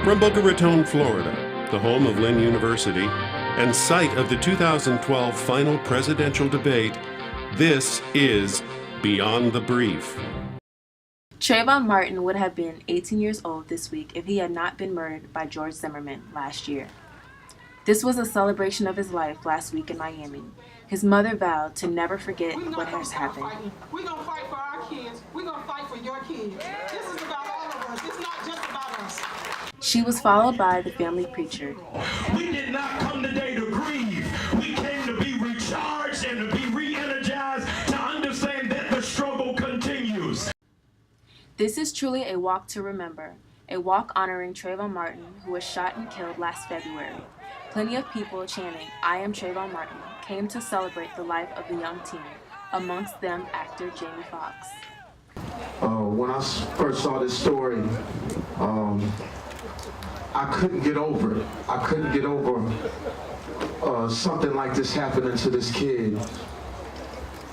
From Boca Raton, Florida, the home of Lynn University and site of the 2012 final presidential debate, this is Beyond the Brief. Trayvon Martin would have been 18 years old this week if he had not been murdered by George Zimmerman last year. This was a celebration of his life last week in Miami. His mother vowed to never forget what has happened. We're going to fight for our kids. We're going to fight for your kids. This is about all of us. It's not just about us. She was followed by the family preacher. We did not come today to grieve. We came to be recharged and to be re-energized, to understand that the struggle continues. This is truly a walk to remember, a walk honoring Trayvon Martin, who was shot and killed last February. Plenty of people chanting, "I am Trayvon Martin," came to celebrate the life of the young teen, amongst them actor Jamie Foxx. When I first saw this story, I couldn't get over it. I couldn't get over something like this happening to this kid.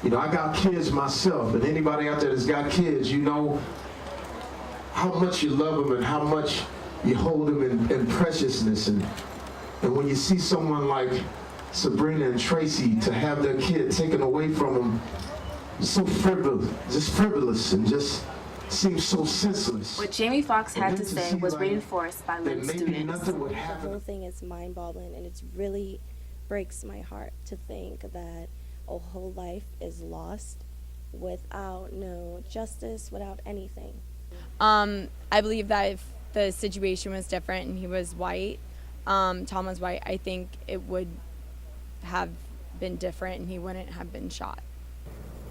You know, I got kids myself, and anybody out there that's got kids, you know how much you love them and how much you hold them in preciousness. And when you see someone like Sabrina and Tracy to have their kid taken away from them, so frivolous and just seems so senseless. What Jamie Foxx had to say was reinforced by Lynn's students. The whole thing is mind-boggling, and it really breaks my heart to think that a whole life is lost without no justice, without anything. I believe that if the situation was different and he was white, Tom was white, I think it would have been different and he wouldn't have been shot.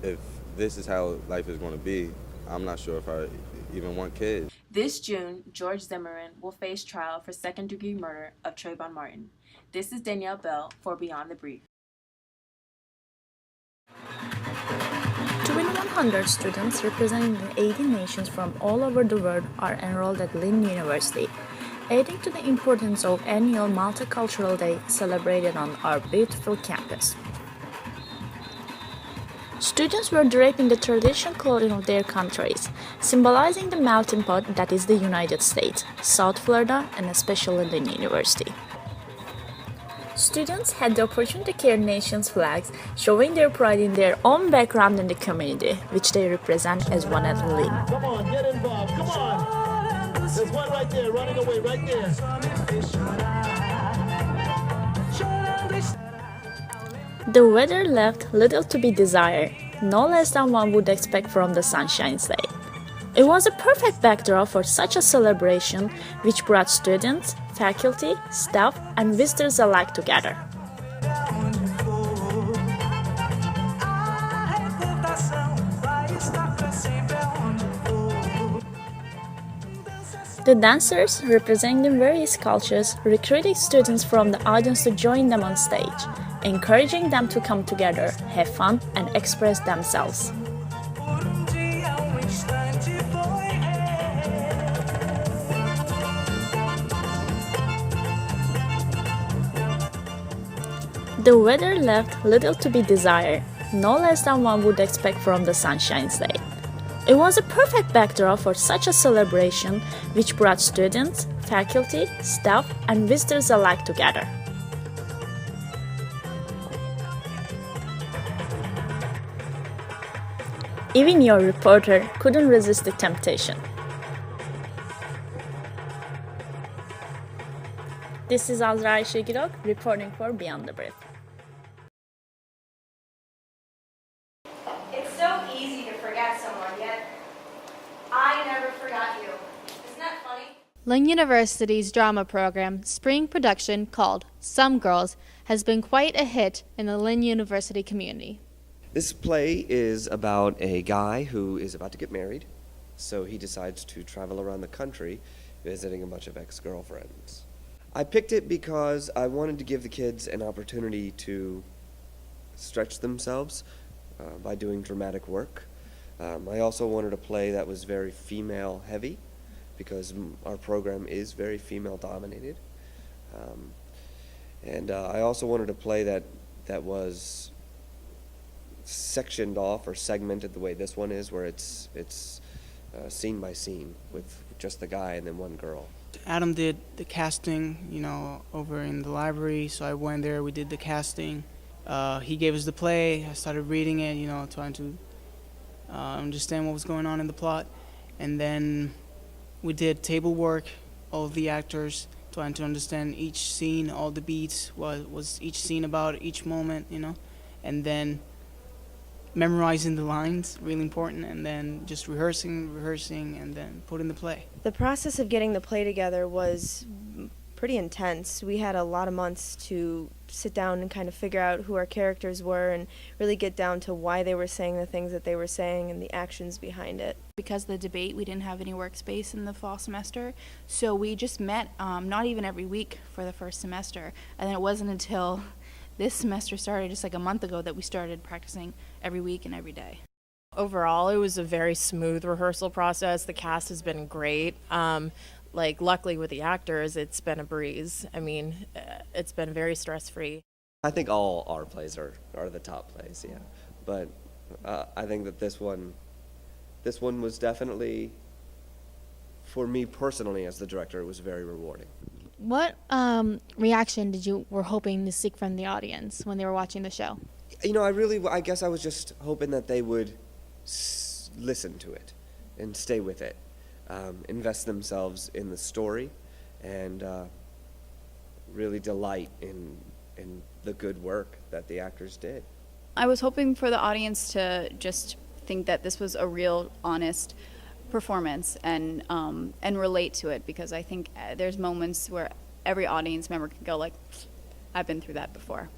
If this is how life is going to be, I'm not sure if I even want kids. This June, George Zimmerman will face trial for second-degree murder of Trayvon Martin. This is Danielle Bell for Beyond the Brief. 2,100 students representing 80 nations from all over the world are enrolled at Lynn University, adding to the importance of annual Multicultural Day celebrated on our beautiful campus. Students were draped in the traditional clothing of their countries, symbolizing the melting pot that is the United States, South Florida, and especially Lynn University. Students had the opportunity to carry nations' flags, showing their pride in their own background and the community, which they represent as one at Lynn. Come on, get involved. Come on. There's one right there, running away, right there. The weather left little to be desired, no less than one would expect from the Sunshine's Day. It was a perfect backdrop for such a celebration, which brought students, faculty, staff, and visitors alike together. The dancers, representing various cultures, recruited students from the audience to join them on stage, encouraging them to come together, have fun, and express themselves. The weather left little to be desired, no less than one would expect from the Sunshine's Day. It was a perfect backdrop for such a celebration, which brought students, faculty, staff, and visitors alike together. Even your reporter couldn't resist the temptation. This is Azra Ayşegirok reporting for Beyond the Brief. It's so easy to forget someone, yet I never forgot you. Isn't that funny? Lynn University's drama program, spring production called Some Girls, has been quite a hit in the Lynn University community. This play is about a guy who is about to get married, so he decides to travel around the country visiting a bunch of ex-girlfriends. I picked it because I wanted to give the kids an opportunity to stretch themselves by doing dramatic work. I also wanted a play that was very female-heavy because our program is very female-dominated. And I also wanted a play that was sectioned off or segmented the way this one is, where it's scene by scene with just the guy and then one girl. Adam did the casting, over in the library, so I went there, we did the casting. He gave us the play, I started reading it, trying to understand what was going on in the plot. And then we did table work, all of the actors, trying to understand each scene, all the beats, what was each scene about, each moment, and then memorizing the lines, really important, and then just rehearsing, and then putting the play. The process of getting the play together was pretty intense. We had a lot of months to sit down and kind of figure out who our characters were and really get down to why they were saying the things that they were saying and the actions behind it. Because of the debate, we didn't have any workspace in the fall semester, so we just met not even every week for the first semester, and then it wasn't until this semester started just like a month ago that we started practicing every week and every day. Overall, it was a very smooth rehearsal process. The cast has been great. Luckily with the actors, it's been a breeze. I mean, it's been very stress-free. I think all our plays are the top plays, yeah. But I think that this one was definitely, for me personally as the director, it was very rewarding. What reaction were hoping to seek from the audience when they were watching the show? I guess I was just hoping that they would listen to it and stay with it, invest themselves in the story, and really delight in the good work that the actors did. I was hoping for the audience to just think that this was a real, honest performance and relate to it, because I think there's moments where every audience member can go like, I've been through that before.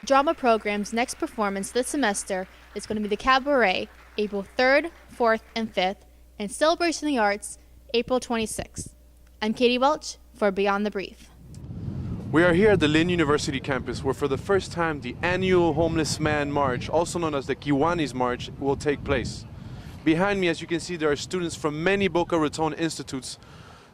Drama program's next performance this semester is going to be the Cabaret, April 3rd, 4th, and 5th, and Celebration of the Arts, April 26th. I'm Katie Welch for Beyond the Brief. We are here at the Lynn University campus, where for the first time the annual Homeless Man March, also known as the Kiwanis March, will take place. Behind me, as you can see, there are students from many Boca Raton institutes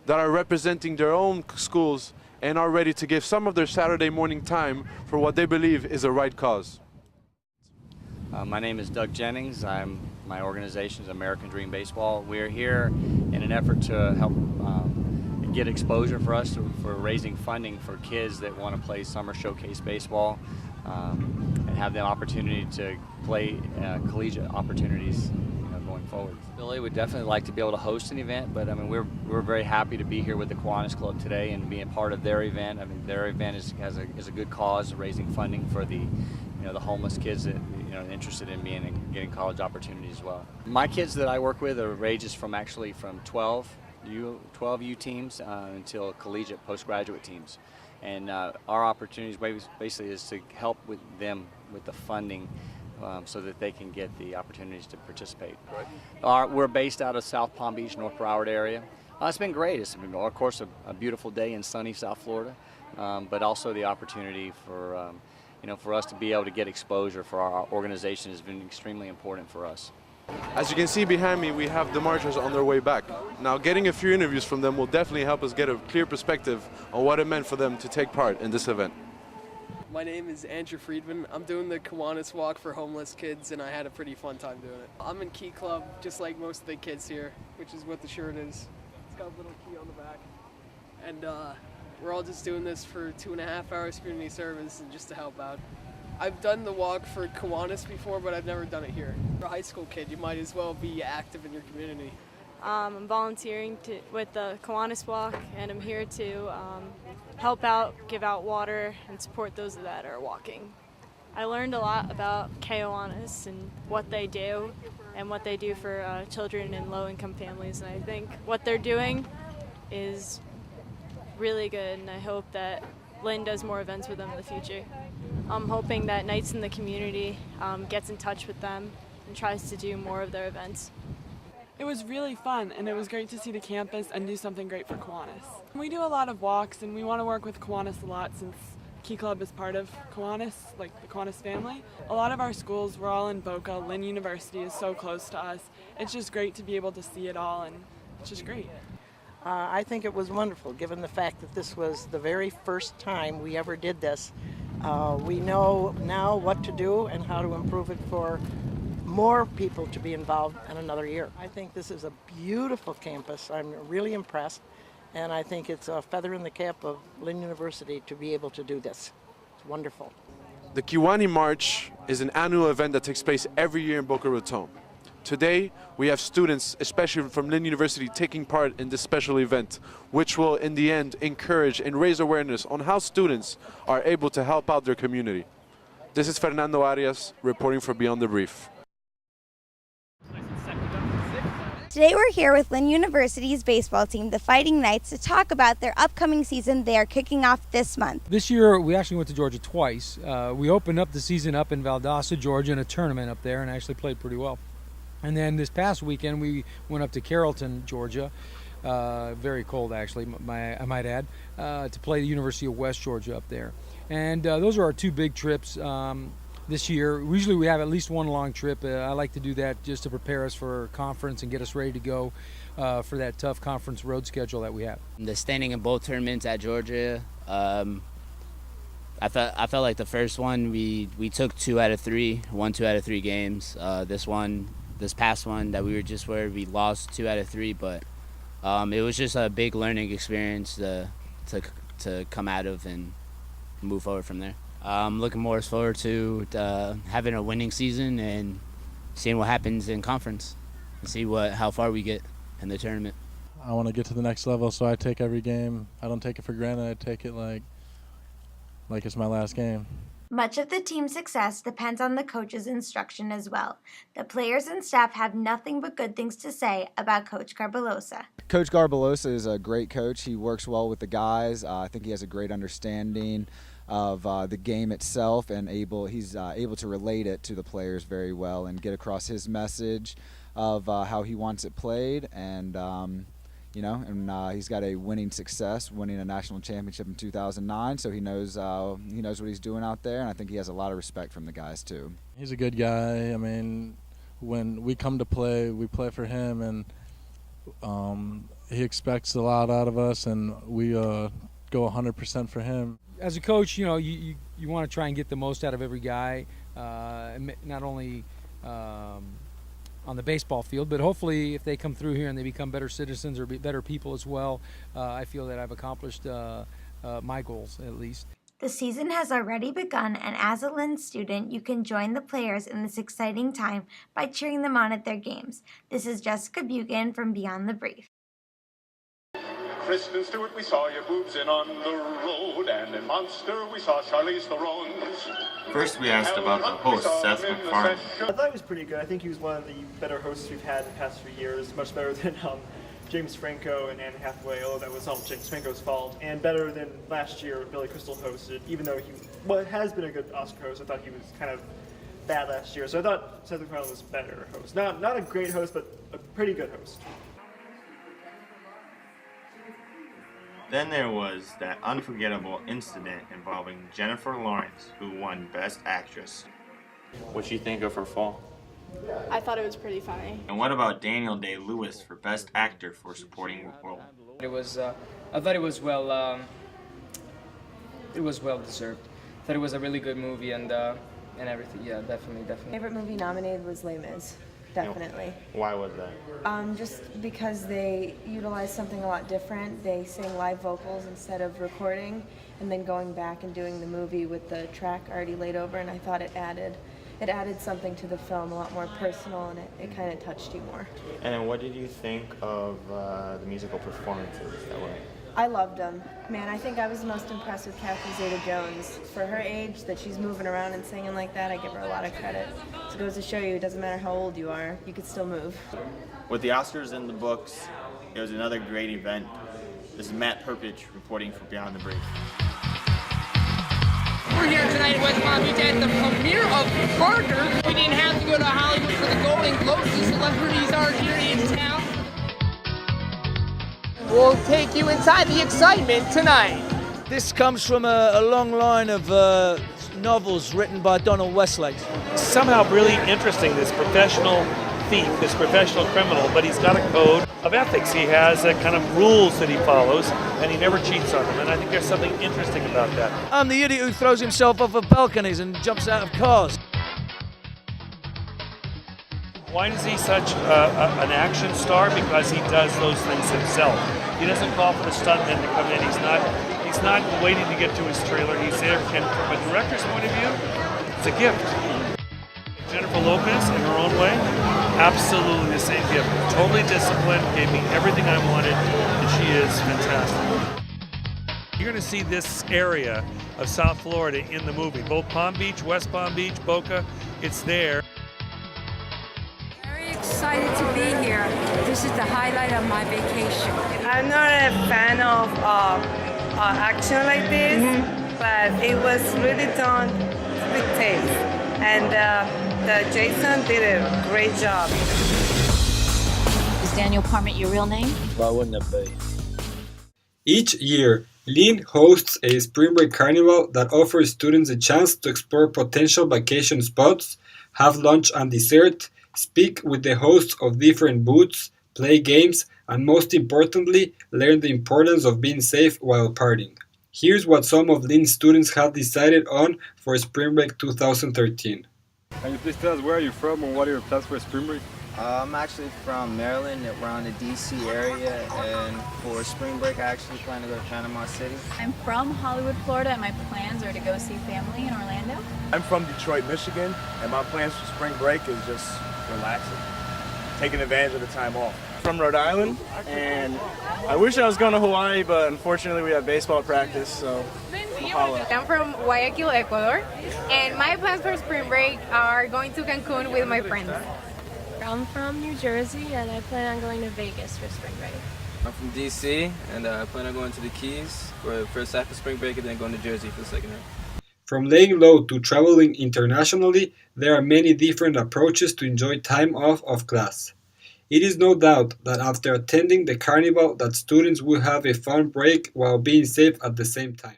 that are representing their own schools and are ready to give some of their Saturday morning time for what they believe is a right cause. My name is Doug Jennings. My organization is American Dream Baseball. We are here in an effort to help get exposure for us for raising funding for kids that want to play summer showcase baseball and have the opportunity to play collegiate opportunities going forward. Billy would definitely like to be able to host an event, but I mean we're very happy to be here with the Kiwanis Club today and being part of their event. I mean their event is a good cause, raising funding for the the homeless kids that interested in being and getting college opportunities as well. My kids that I work with are ranges from 12 U teams until collegiate postgraduate teams, and our opportunities basically is to help with them with the funding so that they can get the opportunities to participate. We're based out of South Palm Beach, North Broward area. It's been great. It's been, of course, a beautiful day in sunny South Florida, but also the opportunity for for us to be able to get exposure for our organization has been extremely important for us. As you can see behind me, we have the marchers on their way back. Now, getting a few interviews from them will definitely help us get a clear perspective on what it meant for them to take part in this event. My name is Andrew Friedman. I'm doing the Kiwanis Walk for homeless kids, and I had a pretty fun time doing it. I'm in Key Club, just like most of the kids here, which is what the shirt is. It's got a little key on the back. And we're all just doing this for 2.5 hours community service and just to help out. I've done the walk for Kiwanis before, but I've never done it here. For a high school kid, you might as well be active in your community. I'm volunteering with the Kiwanis Walk, and I'm here to help out, give out water, and support those that are walking. I learned a lot about Kiwanis and what they do and what they do for children in low-income families, and I think what they're doing is really good, and I hope that Lynn does more events with them in the future. I'm hoping that Nights in the Community gets in touch with them and tries to do more of their events. It was really fun, and it was great to see the campus and do something great for Kiwanis. We do a lot of walks, and we want to work with Kiwanis a lot since Key Club is part of Kiwanis, like the Kiwanis family. A lot of our schools, we're all in Boca. Lynn University is so close to us. It's just great to be able to see it all, and it's just great. I think it was wonderful, given the fact that this was the very first time we ever did this. We know now what to do and how to improve it for more people to be involved in another year. I think this is a beautiful campus. I'm really impressed, and I think it's a feather in the cap of Lynn University to be able to do this. It's wonderful. The Kiwani March is an annual event that takes place every year in Boca Raton. Today, we have students, especially from Lynn University, taking part in this special event, which will, in the end, encourage and raise awareness on how students are able to help out their community. This is Fernando Arias, reporting for Beyond the Brief. Today we're here with Lynn University's baseball team, the Fighting Knights, to talk about their upcoming season they are kicking off this month. This year we actually went to Georgia twice. We opened up the season up in Valdosta, Georgia in a tournament up there and actually played pretty well. And then this past weekend we went up to Carrollton, Georgia, very cold actually, I might add, to play the University of West Georgia up there. And those are our two big trips. This year, usually we have at least one long trip. I like to do that just to prepare us for conference and get us ready to go for that tough conference road schedule that we have. The standing in both tournaments at Georgia, I felt like the first one we took 2 out of 3, won 2 out of 3 games. This past one that we were just where we lost 2 out of 3, but it was just a big learning experience to come out of and move forward from there. I'm looking more forward to having a winning season and seeing what happens in conference and see how far we get in the tournament. I want to get to the next level, so I take every game. I don't take it for granted. I take it like it's my last game. Much of the team's success depends on the coach's instruction as well. The players and staff have nothing but good things to say about Coach Garbelosa. Coach Garbelosa is a great coach. He works well with the guys. I think he has a great understanding of the game itself, and he's able to relate it to the players very well and get across his message of how he wants it played. And he's got a winning success, winning a national championship in 2009. So he knows what he's doing out there, and I think he has a lot of respect from the guys too. He's a good guy. I mean, when we come to play, we play for him, and he expects a lot out of us, and we go 100% for him. As a coach, you want to try and get the most out of every guy, not only on the baseball field, but hopefully if they come through here and they become better citizens or better people as well, I feel that I've accomplished my goals at least. The season has already begun, and as a Lynn student, you can join the players in this exciting time by cheering them on at their games. This is Jessica Bugan from Beyond the Brief. Kristen Stewart, we saw your boobs in On the Road, and in Monster we saw Charlize Theron's. First we asked about the host, Seth MacFarlane. I thought he was pretty good. I think he was one of the better hosts we've had in the past few years, much better than James Franco and Anne Hathaway, although that was all James Franco's fault, and better than last year when Billy Crystal hosted, even though he has been a good Oscar host. I thought he was kind of bad last year, so I thought Seth MacFarlane was a better host. Not a great host, but a pretty good host. Then there was that unforgettable incident involving Jennifer Lawrence, who won Best Actress. What'd you think of her fall? I thought it was pretty funny. And what about Daniel Day-Lewis for Best Actor for Supporting Role? I thought it was well deserved. I thought it was a really good movie and everything. Yeah, definitely. Favorite movie nominated was Les Mis. Definitely. Why was that? Just because they utilized something a lot different. They sang live vocals instead of recording, and then going back and doing the movie with the track already laid over, and I thought it added something to the film, a lot more personal, and it kind of touched you more. And then what did you think of the musical performances that were? I loved them. Man, I think I was most impressed with Catherine Zeta-Jones. For her age, that she's moving around and singing like that, I give her a lot of credit. So it goes to show you, it doesn't matter how old you are, you could still move. With the Oscars in the books, it was another great event. This is Matt Perpich reporting for Beyond the Brief. We're here tonight in West Palm Beach at the premiere of Parker. We didn't have to go to Hollywood for the Golden Globes. The celebrities are here in town. We'll take you inside the excitement tonight. This comes from a long line of novels written by Donald Westlake. Somehow really interesting, this professional thief, this professional criminal, but he's got a code of ethics. He has a kind of rules that he follows, and he never cheats on them, and I think there's something interesting about that. I'm the idiot who throws himself off of balconies and jumps out of cars. Why is he such an action star? Because he does those things himself. He doesn't call for the stuntmen to come in. He's not waiting to get to his trailer. He's there, and from a director's point of view, it's a gift. Jennifer Lopez, in her own way, absolutely the same gift. Totally disciplined, gave me everything I wanted, and she is fantastic. You're going to see this area of South Florida in the movie. Both Palm Beach, West Palm Beach, Boca, it's there. Very excited to be here. This is the highlight of my vacation. I'm not a fan of action like this, but it was really done with taste. And Jason did a great job. Is Daniel Parmet your real name? Why wouldn't it be? Each year, Lynn hosts a spring break carnival that offers students a chance to explore potential vacation spots, have lunch and dessert, speak with the hosts of different booths, play games, and most importantly, learn the importance of being safe while partying. Here's what some of Lynn's students have decided on for Spring Break 2013. Can you please tell us where are you from and what are your plans for Spring Break? I'm actually from Maryland, around the DC area, and for Spring Break I actually plan to go to Panama City. I'm from Hollywood, Florida, and my plans are to go see family in Orlando. I'm from Detroit, Michigan, and my plans for Spring Break is just relaxing, taking advantage of the time off. From Rhode Island, and I wish I was going to Hawaii, but unfortunately we have baseball practice, so mahalo. I'm from Guayaquil, Ecuador, and my plans for spring break are going to Cancun with my friends. I'm from New Jersey, and I plan on going to Vegas for spring break. I'm from DC, and I plan on going to the Keys for the first half of spring break and then going to Jersey for the second half. From laying low to traveling internationally, there are many different approaches to enjoy time off of class. It is no doubt that after attending the carnival that students will have a fun break while being safe at the same time.